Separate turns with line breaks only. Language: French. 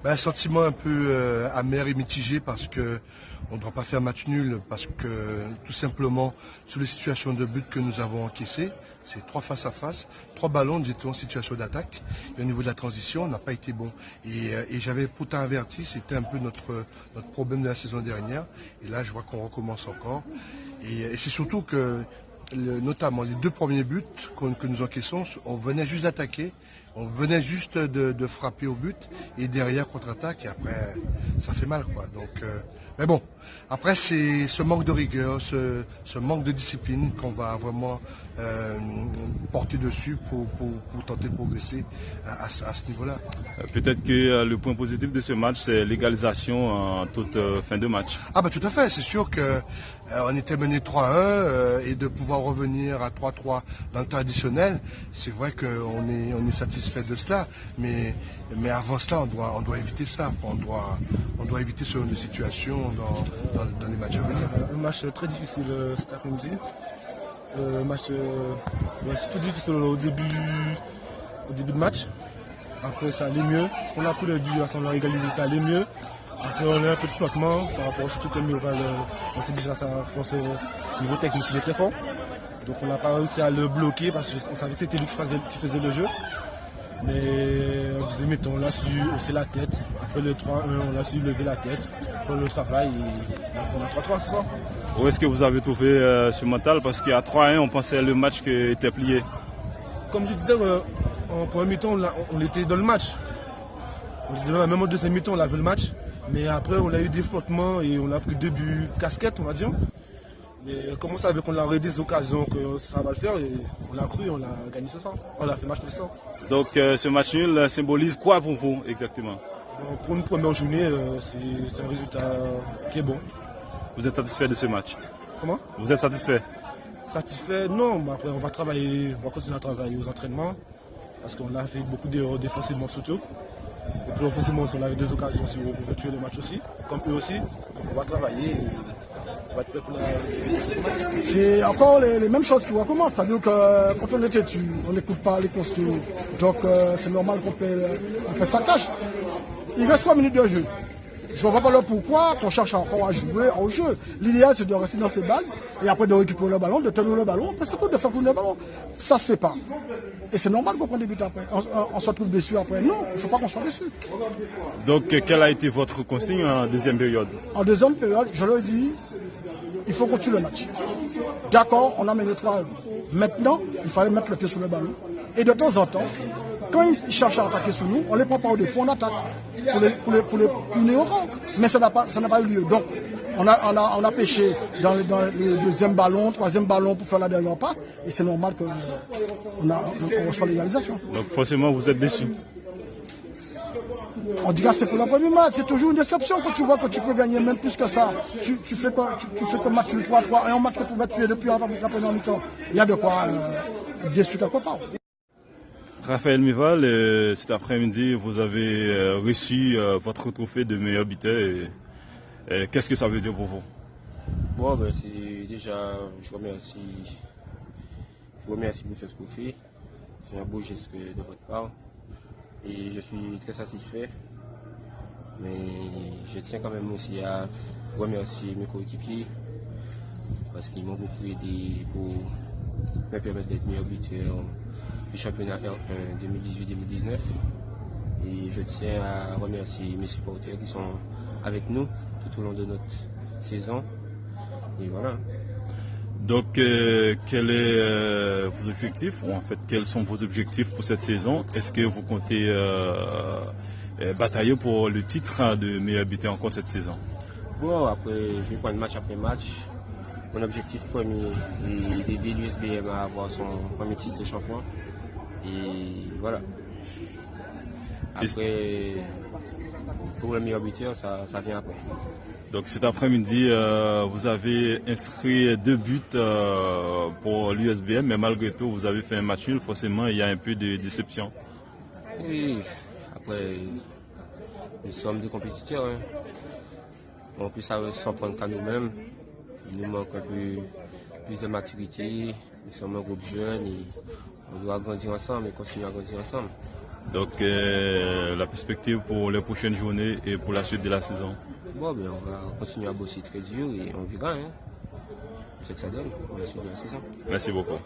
Un sentiment un peu amer et mitigé parce que on ne doit pas faire match nul parce que tout simplement sur les situations de but que nous avons encaissées, c'est 3 face à face, 3 ballons, nous étions en situation d'attaque et au niveau de la transition, on n'a pas été bon. Et j'avais pourtant averti, c'était un peu notre problème de la saison dernière et là je vois qu'on recommence encore. Et c'est surtout que notamment les 2 premiers buts que nous encaissons, on venait juste d'attaquer, on venait juste de frapper au but et derrière contre-attaque et après ça fait mal quoi. Donc, mais bon, après c'est ce manque de rigueur, ce manque de discipline qu'on va vraiment porter dessus pour tenter de progresser à ce niveau-là.
Peut-être que le point positif de ce match, c'est l'égalisation en toute fin de match.
Ah bah tout à fait, c'est sûr qu'on était mené 3-1 et de pouvoir revenir à 3-3 dans le temps additionnel, c'est vrai qu'on est satisfait de cela, mais avant cela, on doit éviter ça, on doit éviter ce genre de situation dans les matchs à venir.
Un match très difficile cet après-midi. C'est tout difficile au début de match. Après ça allait mieux. On a pris le but, on a égalisé, ça allait mieux. Après on a un peu de flottement par rapport surtout que Mioval, on s'est dit que au niveau technique il est très fort. Donc on n'a pas réussi à le bloquer parce qu'on savait que c'était lui qui faisait le jeu. Mais en deuxième mi-temps, on a su hausser la tête. Après le 3-1, on a su lever la tête, faire le travail et on a 3-3, c'est ça.
Où est-ce que vous avez trouvé ce mental? Parce qu'à 3-1, on pensait le match qui était plié.
Comme je disais, en premier mi-temps, on était dans le match. Même en deuxième mi-temps, on a vu le match. Mais après, on a eu des flottements et on a pris 2 buts casquettes, on va dire. Mais comme on savait qu'on aurait des occasions, que ça va le faire, et on l'a cru, on a gagné ce soir. On a fait match de ça.
Donc ce match nul symbolise quoi pour vous exactement?
Pour une première journée, c'est un résultat qui est bon.
Vous êtes satisfait de ce match?
Comment?
Vous êtes satisfait?
Satisfait? Non, mais après on va continuer à travailler aux entraînements. Parce qu'on a fait beaucoup d'erreurs défensivement surtout. Et puis offensivement, on a eu 2 occasions aussi où on pouvait tuer le match aussi, comme eux aussi. Donc on va travailler.
C'est encore les mêmes choses qui recommencent. C'est-à-dire que quand on est têtu, on n'écoute pas les consignes. Donc c'est normal qu'on paie sa cache. Il reste 3 minutes de jeu. Je ne vois pas le pourquoi qu'on cherche encore à jouer au jeu. L'idéal, c'est de rester dans ses bases et après de récupérer le ballon, de tenir le ballon, après c'est tout, de faire tourner le ballon. Ça ne se fait pas. Et c'est normal qu'on prenne des buts après. On se retrouve déçu après. Non, il ne faut pas qu'on soit déçu.
Donc, quelle a été votre consigne en deuxième période?
En deuxième période, je leur ai dit, il faut qu'on tue le match. D'accord, on a mené 3-1. Maintenant, il fallait mettre le pied sur le ballon. Et de temps en temps, quand ils cherchent à attaquer sur nous, on les prend pas au défaut, on attaque pour les punir au rang. Mais ça n'a pas eu lieu. Donc, on a pêché dans le deuxième ballon, troisième ballon pour faire la dernière passe. Et c'est normal qu'on reçoit l'égalisation.
Donc, forcément, vous êtes déçu.
On dit que c'est pour le premier match, c'est toujours une déception quand tu vois que tu peux gagner même plus que ça. Tu fais que match 3-3 et un match que tu pouvais tuer depuis la première mi-temps. Il y a de quoi déçu quelque part.
Raphaël Mioval, cet après-midi, vous avez reçu votre trophée de meilleur buteur. Qu'est-ce que ça veut dire pour vous?
Bon, c'est déjà, je remercie pour ce trophée. C'est un beau geste de votre part. Et je suis très satisfait. Mais je tiens quand même aussi à remercier mes coéquipiers parce qu'ils m'ont beaucoup aidé pour me permettre d'être meilleur buteur du championnat 2018-2019. Et je tiens à remercier mes supporters qui sont avec nous tout au long de notre saison. Et voilà.
Donc, quel est vos objectifs, ou en fait, quels sont vos objectifs pour cette saison? Est-ce que vous comptez batailler pour le titre de meilleur buteur encore cette saison?
Bon, après, je vais prendre match après match. Mon objectif premier est d'aider l'USBM à avoir son premier titre de champion. Et voilà. Après, pour le meilleur buteur, ça vient après.
Donc cet après-midi, vous avez inscrit 2 buts pour l'USBM, mais malgré tout, vous avez fait un match nul. Forcément, il y a un peu de déception.
Oui, après, nous sommes des compétiteurs. On peut s'en prendre qu'à nous-mêmes. Il nous manque un peu plus de maturité. Nous sommes un groupe jeune et on doit grandir ensemble et continuer à grandir ensemble.
Donc la perspective pour les prochaines journées et pour la suite de la saison.
Bon, ben, on va continuer à bosser très dur et on verra. Hein. C'est ce que ça donne pour la suite de la saison.
Merci beaucoup.